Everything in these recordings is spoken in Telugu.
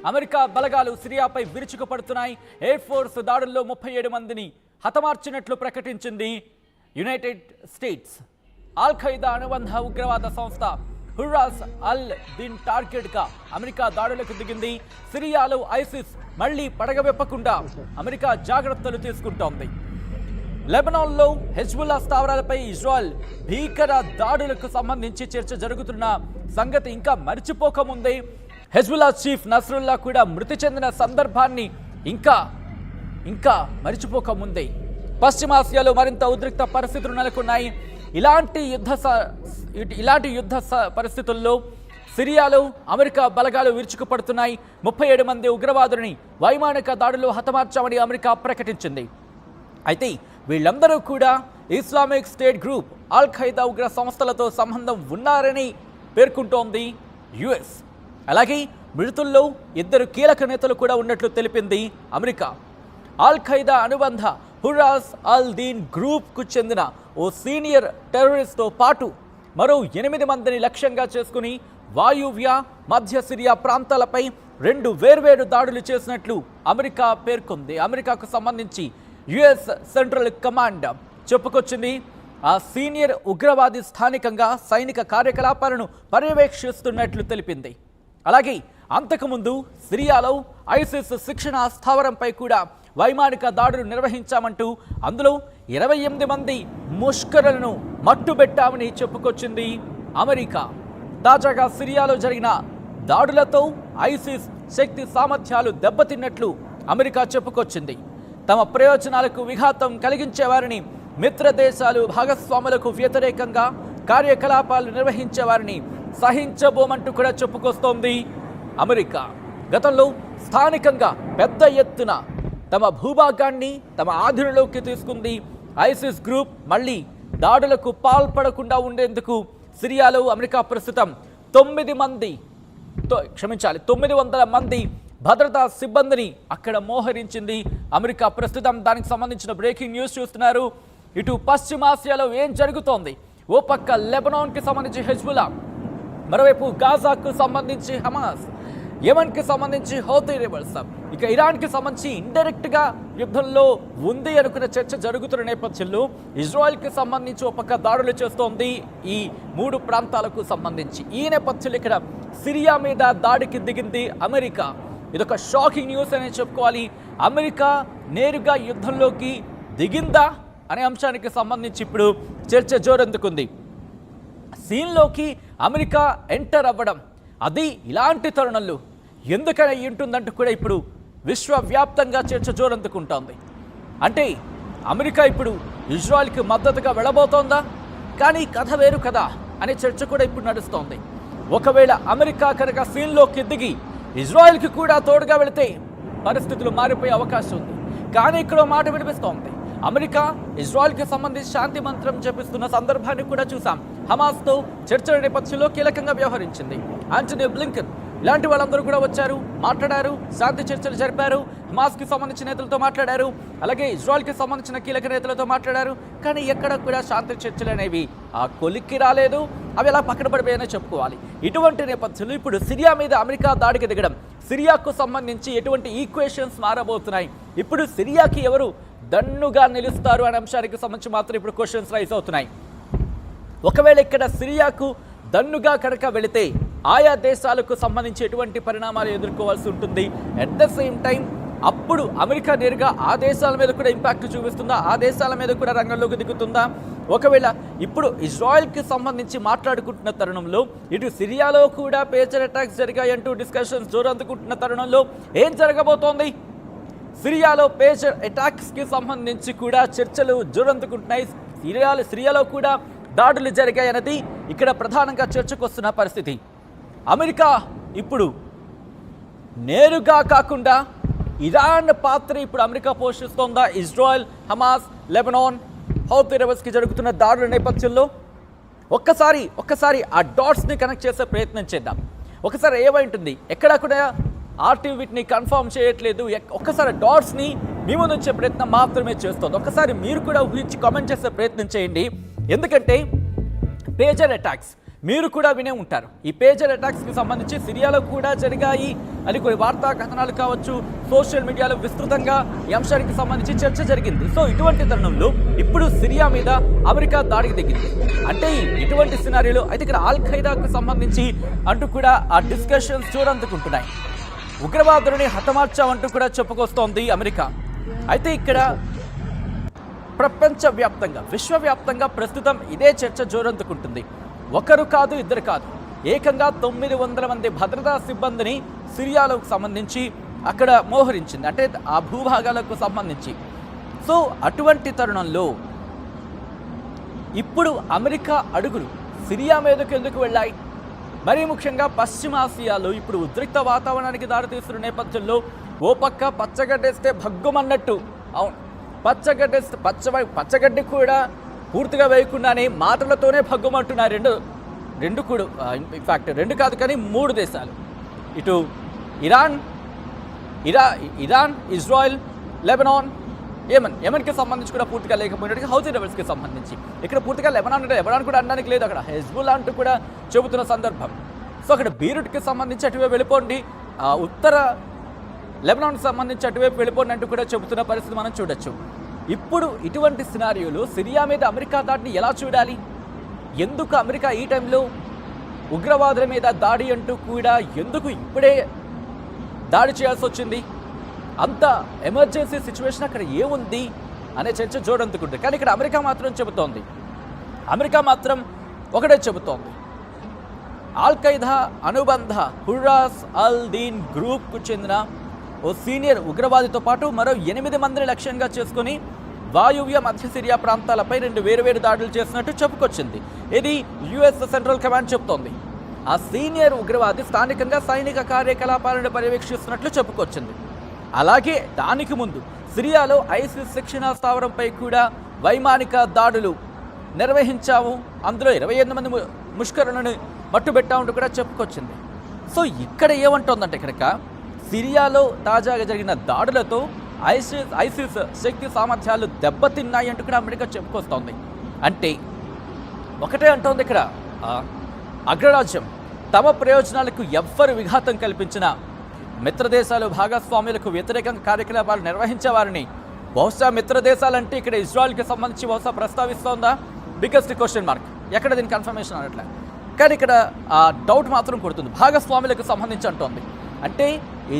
అమెరికా బలగాలు సిరియాపై విరుచుకుపడుతున్నాయి. ఎయిర్ ఫోర్స్ దాడుల్లో 37 మందిని హతమార్చినట్లు ప్రకటించింది యునైటెడ్ స్టేట్స్. అల్ ఖైదా అనుబంధ ఉగ్రవాద సంస్థ హుర్రాస్ అల్ దీన్ టార్గెట్గా అమెరికా దాడులకు దిగింది. సిరియాలో ఐసిస్ మళ్లీ పడగవెప్పకుండా అమెరికా జాగ్రత్తలు తీసుకుంటోంది. లెబనాన్లో హెజ్బుల్లా స్థావరాలపై ఇజ్రాయెల్ భీకర దాడులకు సంబంధించి చర్చ జరుగుతున్న సంగతి ఇంకా మర్చిపోకముందే హెజ్బుల్లా చీఫ్ నస్రుల్లా కూడా మృతి చెందిన సందర్భాన్ని ఇంకా మర్చిపోకముందే పశ్చిమాసియాలో మరింత ఉద్రిక్త పరిస్థితులు నెలకొన్నాయి. ఇలాంటి యుద్ధ పరిస్థితుల్లో సిరియాలో అమెరికా బలగాలు విరుచుకుపడుతున్నాయి. 37 మంది ఉగ్రవాదులని వైమానిక దాడులు హతమార్చామని అమెరికా ప్రకటించింది. అయితే వీళ్ళందరూ కూడా ఇస్లామిక్ స్టేట్ గ్రూప్ అల్ ఖైదా ఉగ్ర సంస్థలతో సంబంధం ఉన్నారని పేర్కొంటోంది యుఎస్. అలాగే మృతుల్లో 2 కీలక నేతలు కూడా ఉన్నట్లు తెలిపింది అమెరికా. అల్ ఖైదా అనుబంధ హుర్రాస్ అల్ దీన్ గ్రూప్కు చెందిన ఓ సీనియర్ టెర్రరిస్ట్తో పాటు మరో 8 మందిని లక్ష్యంగా చేసుకుని వాయువ్య మధ్య సిరియా ప్రాంతాలపై 2 వేర్వేరు దాడులు చేసినట్లు అమెరికా పేర్కొంది. అమెరికాకు సంబంధించి యుఎస్ సెంట్రల్ కమాండ్ చెప్పుకొచ్చింది. ఆ సీనియర్ ఉగ్రవాది స్థానికంగా సైనిక కార్యకలాపాలను పర్యవేక్షిస్తున్నట్లు తెలిపింది. అలాగే అంతకుముందు సిరియాలో ఐసిస్ శిక్షణ స్థావరంపై కూడా వైమానిక దాడులు నిర్వహించామంటూ అందులో 28 మంది ముష్కరులను మట్టుబెట్టామని చెప్పుకొచ్చింది అమెరికా. తాజాగా సిరియాలో జరిగిన దాడులతో ఐసిస్ శక్తి సామర్థ్యాలు దెబ్బతిన్నట్లు అమెరికా చెప్పుకొచ్చింది. తమ ప్రయోజనాలకు విఘాతం కలిగించేవారిని, మిత్ర దేశాలు భాగస్వాములకు వ్యతిరేకంగా కార్యకలాపాలు నిర్వహించేవారిని సహించబోమంటూ కూడా చెప్పుకొస్తోంది అమెరికా. గతంలో స్థానికంగా పెద్ద ఎత్తున తమ భూభాగాన్ని తమ ఆధీనంలోకి తీసుకుంది ఐసిస్ గ్రూప్. మళ్ళీ దాడులకు పాల్పడకుండా ఉండేందుకు సిరియాలో అమెరికా ప్రస్తుతం 900 మంది భద్రతా సిబ్బందిని అక్కడ మోహరించింది అమెరికా. ప్రస్తుతం దానికి సంబంధించిన బ్రేకింగ్ న్యూస్ చూస్తున్నారు. ఇటు పశ్చిమాసియాలో ఏం జరుగుతోంది? ఓ పక్క లెబనాన్కి సంబంధించి హెజ్బుల్లా, మరోవైపు గాజాకు సంబంధించి హమాస్, యెమెన్కి సంబంధించి హౌతీ రెబల్స్, ఇక ఇరాన్కి సంబంధించి ఇండైరెక్ట్గా యుద్ధంలో ఉంది అనుకున్న చర్చ జరుగుతున్న నేపథ్యంలో ఇజ్రాయెల్కి సంబంధించి ఒక పక్క దాడులు చేస్తోంది ఈ 3 ప్రాంతాలకు సంబంధించి. ఈ నేపథ్యంలో ఇక్కడ సిరియా మీద దాడికి దిగింది అమెరికా. ఇదొక షాకింగ్ న్యూస్ అని చెప్పుకోవాలి. అమెరికా నేరుగా యుద్ధంలోకి దిగిందా అనే అంశానికి సంబంధించి ఇప్పుడు చర్చ జోరందుకుంది. సీన్లోకి అమెరికా ఎంటర్ అవ్వడం అది ఇలాంటి తరుణంలో ఎందుకని ఉంటుందంటూ కూడా ఇప్పుడు విశ్వవ్యాప్తంగా చర్చ జోరందుకుంటోంది. అంటే అమెరికా ఇప్పుడు ఇజ్రాయెల్కి మద్దతుగా వెళ్ళబోతోందా? కానీ కథ వేరు కదా అనే చర్చ కూడా ఇప్పుడు నడుస్తోంది. ఒకవేళ అమెరికా కనుక సీన్లోకి దిగి ఇజ్రాయెల్కి కూడా తోడుగా వెళితే పరిస్థితులు మారిపోయే అవకాశం ఉంది. కానీ ఇక్కడ మాట వినిపిస్తోంది. అమెరికా ఇజ్రాయెల్కి సంబంధించి శాంతి మంత్రం జపిస్తున్న సందర్భాన్ని కూడా చూసాం. హమాస్తో చర్చల నేపథ్యంలో కీలకంగా వ్యవహరించింది ఆంటనీ బ్లింకన్. ఇలాంటి వాళ్ళందరూ కూడా వచ్చారు, మాట్లాడారు, శాంతి చర్చలు జరిపారు. హమాస్కి సంబంధించిన నేతలతో మాట్లాడారు, అలాగే ఇజ్రాయెల్కి సంబంధించిన కీలక నేతలతో మాట్లాడారు. కానీ ఎక్కడ కూడా శాంతి చర్చలు అనేవి ఆ కొలిక్కి రాలేదు. అవి ఎలా పక్కన పడిపోయాయనే చెప్పుకోవాలి. ఇటువంటి నేపథ్యంలో ఇప్పుడు సిరియా మీద అమెరికా దాడికి దిగడం, సిరియాకు సంబంధించి ఎటువంటి ఈక్వేషన్స్ మారబోతున్నాయి, ఇప్పుడు సిరియాకి ఎవరు దన్నుగా నిలుస్తారు అనే అంశానికి సంబంధించి మాత్రం ఇప్పుడు క్వశ్చన్స్ రైజ్ అవుతున్నాయి. ఒకవేళ ఇక్కడ సిరియాకు దన్నుగా కనుక వెళితే ఆయా దేశాలకు సంబంధించి ఎటువంటి పరిణామాలు ఎదుర్కోవాల్సి ఉంటుంది. అట్ ద సేమ్ టైం అప్పుడు అమెరికా నేరుగా ఆ దేశాల మీద కూడా ఇంపాక్ట్ చూపిస్తుందా, ఆ దేశాల మీద కూడా రంగంలోకి దిగుతుందా? ఒకవేళ ఇప్పుడు ఇజ్రాయెల్కి సంబంధించి మాట్లాడుకుంటున్న తరుణంలో ఇటు సిరియాలో కూడా పేజర్ అటాక్స్ జరిగాయంటూ డిస్కషన్స్ జోరందుకుంటున్న తరుణంలో ఏం జరగబోతోంది? సిరియాలో పేజర్ అటాక్స్కి సంబంధించి కూడా చర్చలు జోరందుకుంటున్నాయి. సిరియాలో కూడా దాడులు జరిగాయన్నది ఇక్కడ ప్రధానంగా చర్చకు వస్తున్న పరిస్థితి. అమెరికా ఇప్పుడు నేరుగా కాకుండా ఇరాన్ పాత్ర ఇప్పుడు అమెరికా పోషిస్తోందా? ఇజ్రాయెల్, హమాస్, లెబనాన్, హౌతీ రెబల్స్కి జరుగుతున్న దాడుల నేపథ్యంలో ఒక్కసారి ఆ డాట్స్ని కనెక్ట్ చేసే ప్రయత్నం చేద్దాం. ఒకసారి ఏమైంటుంది, ఎక్కడా కూడా ఆర్టీవీ వీటిని కన్ఫర్మ్ చేయట్లేదు. ఒక్కసారి డాట్స్ని మీ ముందు వచ్చే ప్రయత్నం మాత్రమే చేస్తుంది. ఒక్కసారి మీరు కూడా ఊహించి కామెంట్ చేసే ప్రయత్నం చేయండి. ఎందుకంటే పేజర్ అటాక్స్ మీరు కూడా వినే ఉంటారు. ఈ పేజర్ అటాక్స్కి సంబంధించి సిరియాలో కూడా జరిగాయి అని కొన్ని వార్తా కథనాలు కావచ్చు, సోషల్ మీడియాలో విస్తృతంగా ఈ అంశానికి సంబంధించి చర్చ జరిగింది. సో ఇటువంటి తరుణంలో ఇప్పుడు సిరియా మీద అమెరికా దాడికి దిగింది. అంటే ఇటువంటి సినారీలో అయితే ఇక్కడ ఆల్ ఖైదాకు సంబంధించి అంటూ కూడా ఆ డిస్కషన్స్ చూడందుకుంటున్నాయి. ఉగ్రవాదులని హతమార్చామంటూ కూడా చెప్పుకొస్తోంది అమెరికా. అయితే ఇక్కడ ప్రపంచవ్యాప్తంగా విశ్వవ్యాప్తంగా ప్రస్తుతం ఇదే చర్చ జోరందుకుంటుంది. ఒకరు కాదు, ఇద్దరు కాదు, ఏకంగా 900 మంది భద్రతా సిబ్బందిని సిరియాలకు సంబంధించి అక్కడ మోహరించింది, అంటే ఆ భూభాగాలకు సంబంధించి. సో అటువంటి తరుణంలో ఇప్పుడు అమెరికా అడుగులు సిరియా మీదకు ఎందుకు వెళ్ళాయి? మరీ ముఖ్యంగా పశ్చిమాసియాలో ఇప్పుడు ఉద్రిక్త వాతావరణానికి దారితీస్తున్న నేపథ్యంలో ఓ పక్క పచ్చగడ్డేస్తే భగ్గుమన్నట్టు, అవును పచ్చగడ్డేస్తే పచ్చగడ్డి కూడా పూర్తిగా వేయకుండానే మాటలతోనే భగ్గుమంటున్నారు రెండు కూడా. ఇన్ఫ్యాక్ట్ రెండు కాదు కానీ 3 దేశాలు, ఇటు ఇరాన్, ఇజ్రాయెల్, లెబనాన్, యెమెన్కి సంబంధించి కూడా పూర్తిగా లేకపోయినట్టుగా హౌతీ రెబెల్స్కి సంబంధించి. ఇక్కడ పూర్తిగా లెబనాన్ కూడా అనడానికి లేదు, అక్కడ హెజ్బుల్లా అంటూ కూడా చెబుతున్న సందర్భం. సో అక్కడ బీరుట్కి సంబంధించి అటువైపు వెళ్ళిపోండి, ఉత్తర లెబనాన్కి సంబంధించి అటువైపు వెళ్ళిపోండి అంటూ కూడా చెబుతున్న పరిస్థితి మనం చూడొచ్చు. ఇప్పుడు ఇటువంటి సినారియోలో సిరియా మీద అమెరికా దాడిని ఎలా చూడాలి? ఎందుకు అమెరికా ఈ టైంలో ఉగ్రవాదుల మీద దాడి అంటూ కూడా ఎందుకు ఇప్పుడే దాడి చేయాల్సి వచ్చింది? అంత ఎమర్జెన్సీ సిచ్యువేషన్ అక్కడ ఏముంది అనే చర్చ జోడందుకుంటుంది. కానీ ఇక్కడ అమెరికా మాత్రం ఒకటే చెబుతోంది. ఆల్ ఖైదా అనుబంధ హుర్రాస్ అల్ దీన్ గ్రూప్కు చెందిన ఓ సీనియర్ ఉగ్రవాదితో పాటు మరో 8 మందిని లక్ష్యంగా చేసుకుని వాయువ్య మధ్య సిరియా ప్రాంతాలపై 2 వేరువేరు దాడులు చేసినట్టు చెప్పుకొచ్చింది. ఇది యుఎస్ సెంట్రల్ కమాండ్ చెబుతోంది. ఆ సీనియర్ ఉగ్రవాది స్థానికంగా సైనిక కార్యకలాపాలను పర్యవేక్షిస్తున్నట్లు చెప్పుకొచ్చింది. అలాగే దానికి ముందు సిరియాలో ఐసిస్ శిక్షణా స్థావరంపై కూడా వైమానిక దాడులు నిర్వహించాము, అందులో 28 మంది ముష్కరులను మట్టుబెట్టామంటూ కూడా చెప్పుకొచ్చింది. సో ఇక్కడ ఏమంటోందంటే ఇక్కడిక సిరియాలో తాజాగా జరిగిన దాడులతో ఐసిస్ శక్తి సామర్థ్యాలు దెబ్బతిన్నాయి అంటూ కూడా అమెరికా చెప్పుకొస్తోంది. అంటే ఒకటే అంటోంది ఇక్కడ అగ్రరాజ్యం తమ ప్రయోజనాలకు ఎవ్వరు విఘాతం కల్పించిన మిత్రదేశాలు భాగస్వాములకు వ్యతిరేకంగా కార్యకలాపాలు నిర్వహించే వారిని బహుశా మిత్రదేశాలంటే ఇక్కడ ఇజ్రాయెల్కి సంబంధించి బహుశా ప్రస్తావిస్తోందా? Biggest question mark. ఎక్కడ దీని కన్ఫర్మేషన్ అనట్లే, కానీ ఇక్కడ ఆ డౌట్ మాత్రం కొడుతుంది. భాగస్వాములకు సంబంధించి అంటోంది. అంటే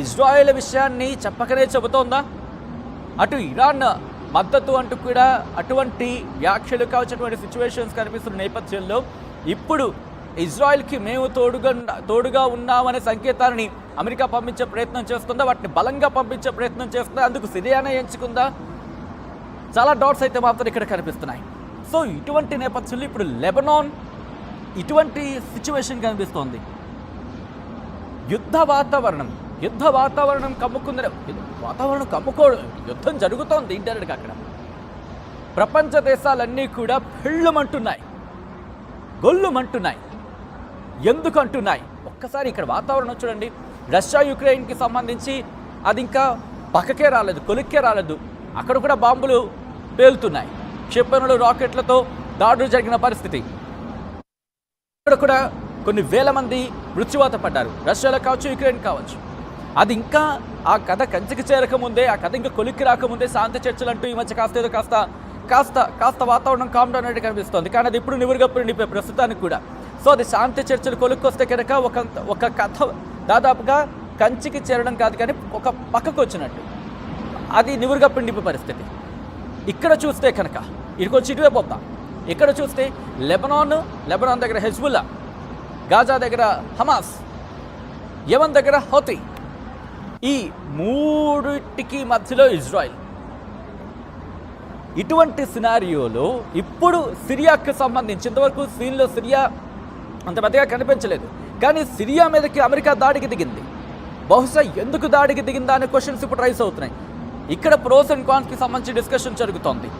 ఇజ్రాయెల్ విషయాన్ని చెప్పకనే చెబుతోందా? అటు ఇరాన్ మద్దతు అంటూ కూడా అటువంటి వ్యాఖ్యలు కావచ్చినటువంటి సిచ్యువేషన్స్ కనిపిస్తున్న నేపథ్యంలో ఇప్పుడు ఇజ్రాయెల్కి మేము తోడుగా ఉన్నామనే సంకేతాలని అమెరికా పంపించే ప్రయత్నం చేస్తుందా? వాటిని బలంగా పంపించే ప్రయత్నం చేస్తుందా? అందుకు సిరియానే ఎంచుకుందా? చాలా డౌట్స్ అయితే మాత్రం ఇక్కడ కనిపిస్తున్నాయి. సో ఇటువంటి నేపథ్యంలో ఇప్పుడు లెబనాన్ ఇటువంటి సిచ్యువేషన్ కనిపిస్తోంది. యుద్ధ వాతావరణం కమ్ముకుంది. వాతావరణం కమ్ముకోవడం, యుద్ధం జరుగుతోంది ఇంటర్నెట్గా. అక్కడ ప్రపంచ దేశాలన్నీ కూడా పెళ్ళుమంటున్నాయి, గొల్లుమంటున్నాయి. ఎందుకు అంటున్నాయి? ఒక్కసారి ఇక్కడ వాతావరణం చూడండి. రష్యా యుక్రెయిన్కి సంబంధించి అది ఇంకా పక్కకే రాలేదు, కొలిక్కే రాలేదు. అక్కడ కూడా బాంబులు పేలుతున్నాయి, క్షిపణులు రాకెట్లతో దాడులు జరిగిన పరిస్థితి. ఇక్కడ కూడా కొన్ని వేల మంది మృత్యువాత పడ్డారు, రష్యాలో కావచ్చు, యుక్రెయిన్ కావచ్చు. అది ఇంకా ఆ కథ కంచికి చేరకముందే, ఆ కథ ఇంకా కొలిక్కి రాకముందే శాంతి చర్చలు అంటూ ఈ మధ్య కాస్త వాతావరణం కామ్ డౌన్ అనేది కనిపిస్తోంది. కానీ అది ఇప్పుడు నివురుగప్పుడు నింపే ప్రస్తుతానికి కూడా. సో అది శాంతి చర్చలు కొలుక్కొస్తే కనుక ఒక కథ దాదాపుగా కంచికి చేరడం కాదు కానీ ఒక పక్కకు వచ్చినట్టు, అది నివురుగప్పుడు నింపే పరిస్థితి. ఇక్కడ చూస్తే కనుక ఇటుకొచ్చి ఇటువైపు వద్దాం. ఇక్కడ చూస్తే లెబనాన్ దగ్గర హెజ్బుల్లా, గాజా దగ్గర హమాస్, యెమెన్ దగ్గర హౌతీ, ఈ మూడిటికి మధ్యలో ఇజ్రాయెల్. ఇటువంటి సినారియోలో ఇప్పుడు సిరియాకు సంబంధించి ఇంతవరకు సీన్లో సిరియా అంత పెద్దగా కనిపించలేదు, కానీ సిరియా మీదకి అమెరికా దాడికి దిగింది. బహుశా ఎందుకు దాడికి దిగిందా అనే క్వశ్చన్స్ ఇప్పుడు రైస్ అవుతున్నాయి. ఇక్కడ ప్రోస్ అండ్ కాన్స్కి సంబంధించి డిస్కషన్ జరుగుతోంది.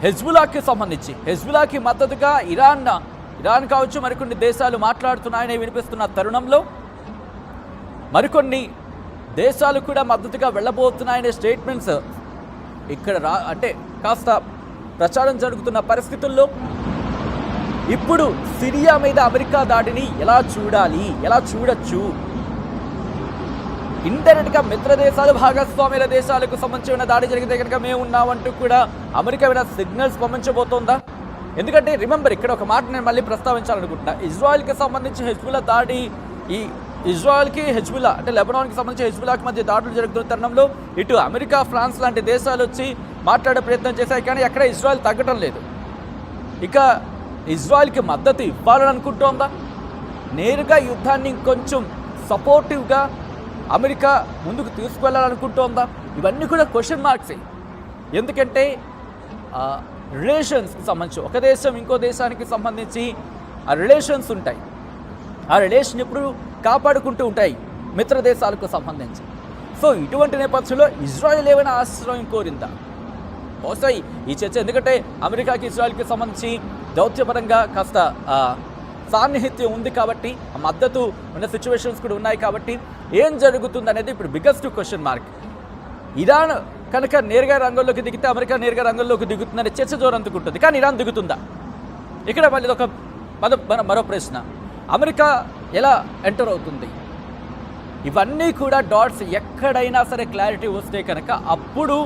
హెజ్బుల్లాకి మద్దతుగా ఇరాన్ కావచ్చు, మరికొన్ని దేశాలు మాట్లాడుతున్నాయని వినిపిస్తున్న తరుణంలో మరికొన్ని దేశాలు కూడా మద్దతుగా వెళ్ళబోతున్నాయనే స్టేట్మెంట్స్ ఇక్కడ అంటే కాస్త ప్రచారం జరుగుతున్న పరిస్థితుల్లో ఇప్పుడు సిరియా మీద అమెరికా దాడిని ఎలా చూడాలి, ఎలా చూడొచ్చు? ఇండైరెక్ట్గా మిత్ర దేశాలు, భాగస్వామ్యుల దేశాలకు సంబంధించిన దాడి జరిగితే కనుక మేము ఉన్నామంటూ కూడా అమెరికా ఏమైనా సిగ్నల్స్ పంపించబోతోందా? ఎందుకంటే రిమెంబర్, ఇక్కడ ఒక మాట నేను మళ్ళీ ప్రస్తావించాలనుకుంటున్నా. ఇజ్రాయెల్కి సంబంధించి హెజ్బుల్లా దాడి, ఈ ఇజ్రాయెల్కి హెజ్బుల్లా అంటే లెబనాన్కి సంబంధించి హెజ్బుల్లాకి మధ్య దాడులు జరుగుతున్న తరుణంలో ఇటు అమెరికా, ఫ్రాన్స్ లాంటి దేశాలు వచ్చి మాట్లాడే ప్రయత్నం చేశాయి, కానీ ఎక్కడ ఇజ్రాయెల్ తగ్గటం లేదు. ఇక ఇజ్రాయెల్కి మద్దతు ఇవ్వాలని అనుకుంటోందా? నేరుగా యుద్ధాన్ని కొంచెం సపోర్టివ్గా అమెరికా ముందుకు తీసుకువెళ్ళాలనుకుంటోందా? ఇవన్నీ కూడా క్వశ్చన్ మార్క్సే. ఎందుకంటే రిలేషన్స్కి సంబంధించి ఒక దేశం ఇంకో దేశానికి సంబంధించి ఆ రిలేషన్స్ ఉంటాయి. ఆ రిలేషన్ ఎప్పుడు కాపాడుకుంటూ ఉంటాయి మిత్ర దేశాలకు సంబంధించి. సో ఇటువంటి నేపథ్యంలో ఇజ్రాయెల్ ఏమైనా ఆశ్రయం కోరిందా? బహుశా ఈ చర్చ, ఎందుకంటే అమెరికాకి ఇజ్రాయెల్కి సంబంధించి దౌత్యపరంగా కాస్త సాన్నిహిత్యం ఉంది కాబట్టి, మద్దతు ఉన్న సిచ్యువేషన్స్ కూడా ఉన్నాయి కాబట్టి ఏం జరుగుతుంది అనేది ఇప్పుడు బిగ్గెస్ట్ క్వశ్చన్ మార్క్. ఇరాన్ కనుక నేరుగా రంగంలోకి దిగితే అమెరికా నేరుగా రంగంలోకి దిగుతుందనే చర్చ జోరందుకుంటుంది. కానీ ఇరాన్ దిగుతుందా? ఇక్కడ మళ్ళీ ఒక మరో ప్రశ్న. అమెరికా ఎలా ఎంటర్ అవుతుంది? ఇవన్నీ కూడా డాట్స్ ఎక్కడైనా సరే క్లారిటీ వస్తే కనుక అప్పుడు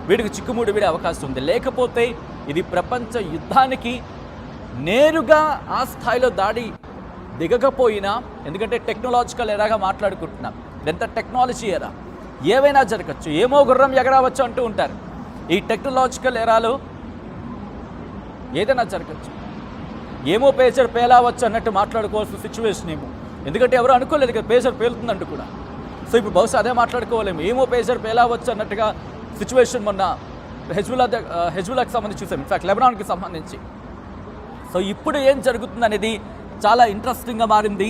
వీడికి చిక్కుముడి వీడే అవకాశం ఉంది. లేకపోతే ఇది ప్రపంచ యుద్ధానికి నేరుగా ఆ స్థాయిలో దాడి దిగకపోయినా, ఎందుకంటే టెక్నాలజికల్ ఎరాగా మాట్లాడుకుంటున్నాం, ఇదంతా టెక్నాలజీ ఎరా, ఏవైనా జరగచ్చు, ఏమో గుర్రం ఎగరవచ్చు అంటూ ఉంటారు. ఈ టెక్నాలజికల్ ఎరాలో ఏదైనా జరగచ్చు, ఏమో పేజర్ పేలావచ్చు అన్నట్టు మాట్లాడుకోవాల్సిన సిచ్యువేషన్ ఏమో. ఎందుకంటే ఎవరు అనుకోలేదు కదా పేజర్ పేలుతుందంటూ కూడా. సో ఇప్పుడు బహుశా అదే మాట్లాడుకోలేము, ఏమో పేజర్ పేలావచ్చు అన్నట్టుగా సిచ్యువేషన్ మొన్న హెజ్బుల్లాకి సంబంధించి చూసాం, ఇన్ఫాక్ట్ లెబనాన్కి సంబంధించి. సో ఇప్పుడు ఏం జరుగుతుంది అనేది చాలా ఇంట్రెస్టింగ్గా మారింది.